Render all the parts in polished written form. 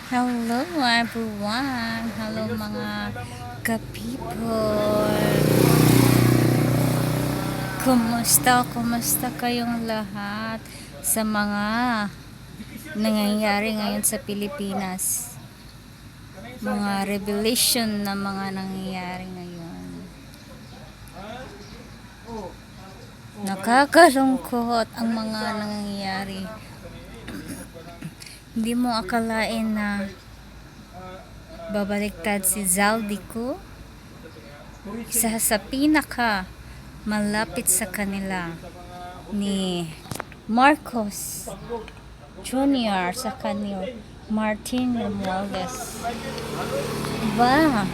Hello everyone! Hello mga ka-people! Kumusta kayong lahat sa mga nangyayari ngayon sa Pilipinas? Mga revelation na mga nangyayari ngayon. Nakakalungkot ang mga nangyayari. Hindi mo akalain na babaliktad si Zaldico, isa sa pinaka malapit sa kanila ni Marcos Jr. sa kanil Martin Romualdez. Diba?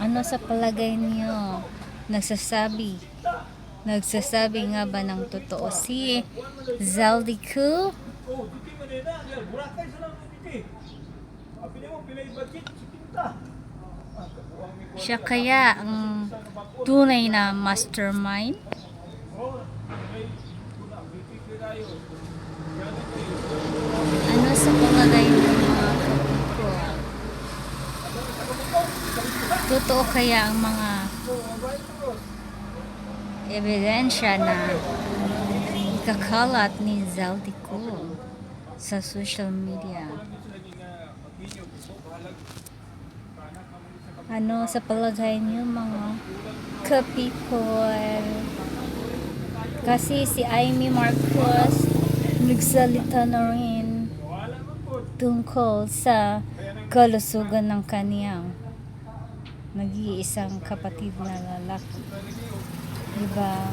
Ano sa palagay niyo? Nagsasabi nga ba ng totoo si Zaldico? Siya kaya ang tunay na mastermind? Ano sa palagay ng mga kapiko? Totoo kaya ang mga ebidensya na ikakalat ni Zaldico sa social media? Ano sa palagay niyo mga ka-people? Kasi si Amy Marcos nagsalita na rin tungkol sa kalusugan ng kaniyang nag-iisang kapatid na lalaki. Diba?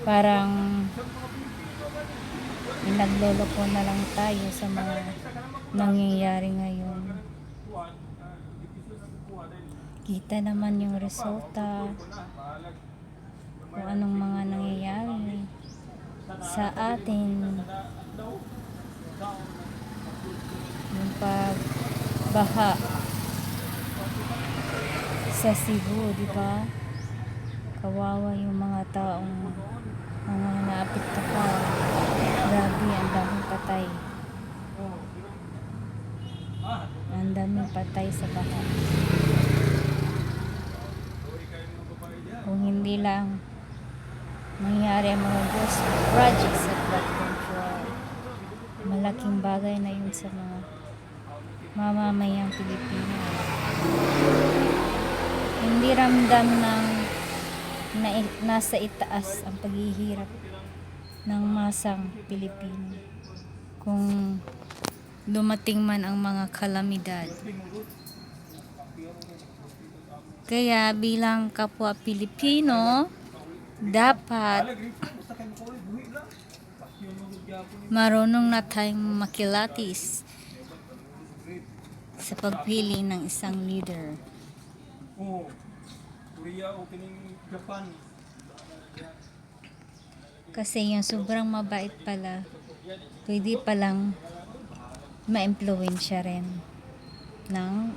Parang nagloloko na lang tayo sa mga nangyayari ngayon. Kita naman yung resulta kung anong mga nangyayari sa atin, yung pagbaha sa Cebu, di ba? Kawawa yung mga taong mga naapektuhan. Grabe, ang daming patay. Ang daming patay sa baha. Kung hindi lang mangyari ang mga ghost project sa flood control, malaking bagay na yun sa mga mamamayang Pilipino. Hindi ramdam ng nasa itaas ang paghihirap ng masang Pilipino kung dumating man ang mga kalamidad. Kaya bilang kapwa Pilipino, dapat marunong na tayong makilatis sa pagpili ng isang leader. Kasi yung sobrang mabait pala, pwede palang ma-impluwensya rin ng